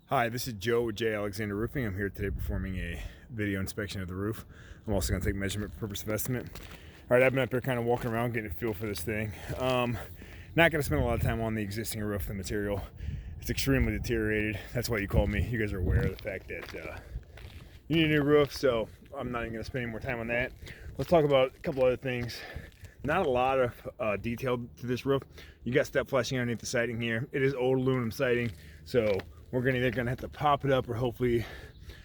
Hi, this is Joe with J. Alexander Roofing. I'm here today performing a video inspection of the roof. I'm also going to take measurement for purpose of estimate. All right, I've been up here kind of walking around getting a feel for this thing. Not going to spend a lot of time on the existing roof, the material. It's extremely deteriorated. That's why you called me. You guys are aware of the fact that you need a new roof, so I'm not even going to spend any more time on that. Let's talk about a couple other things. Not a lot of detail to this roof. You got step flashing underneath the siding here. It is old aluminum siding, so we're either gonna have to pop it up, or hopefully,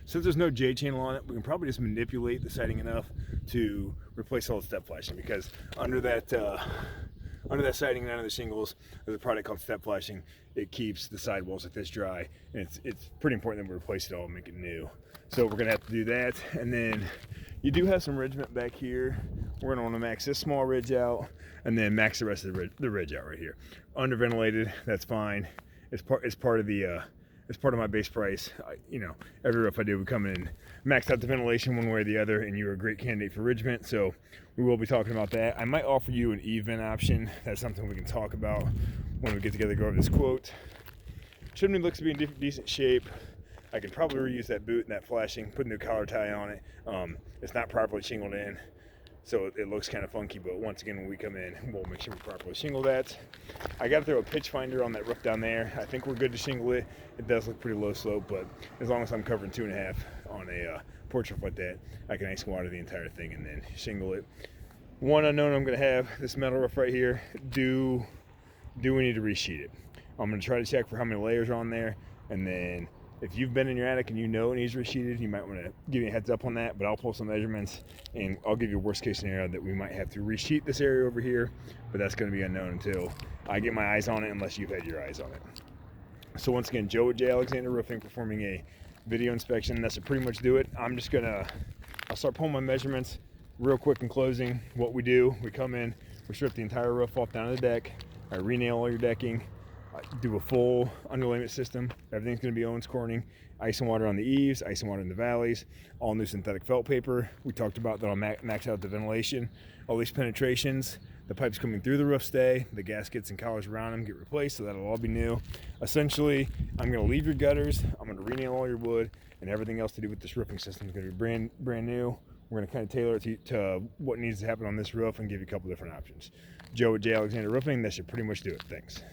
since there's no J channel on it, we can probably just manipulate the siding enough to replace all the step flashing, because under that siding and under the shingles, there's a product called step flashing. It keeps the sidewalls like this dry, and it's pretty important that we replace it all and make it new. So we're gonna have to do that. And then you do have some ridgement back here. We're gonna want to max this small ridge out, and then max the rest of the ridge out right here. Under ventilated, that's fine. It's part of my base price. Every roof I do, we come in max out the ventilation one way or the other, and you're a great candidate for ridge vent, so we will be talking about that. I might offer you an E-vent option. That's something we can talk about when we get together, go over this quote. Chimney looks to be in decent shape. I can probably reuse that boot and that flashing, put a new collar tie on it. It's not properly shingled in, so it looks kind of funky, but once again, when we come in, we'll make sure we properly shingle that. I got to throw a pitch finder on that roof down there. I think we're good to shingle it. It does look pretty low slope, but as long as I'm covering 2.5 on a porch roof like that, I can ice water the entire thing and then shingle it. One unknown I'm going to have, this metal roof right here, do we need to resheet it? I'm going to try to check for how many layers are on there, and then if you've been in your attic and you know it needs resheeted, you might want to give me a heads up on that, but I'll pull some measurements and I'll give you a worst case scenario that we might have to resheet this area over here, but that's going to be unknown until I get my eyes on it, unless you've had your eyes on it. So once again, Joe with J. Alexander Roofing performing a video inspection. That's to pretty much do it. I'll start pulling my measurements real quick in closing. What we do, we come in, we strip the entire roof off down to the deck, I re-nail all your decking, do a full underlayment system. Everything's going to be Owens Corning. Ice and water on the eaves, ice and water in the valleys, all new synthetic felt paper. We talked about that. I'll max out the ventilation, all these penetrations. The pipes coming through the roof stay, the gaskets and collars around them get replaced, so that'll all be new. Essentially, I'm going to leave your gutters, I'm going to re-nail all your wood, and everything else to do with this roofing system is going to be brand new. We're going to kind of tailor it to what needs to happen on this roof and give you a couple different options. Joe with J. Alexander Roofing, that should pretty much do it. Thanks.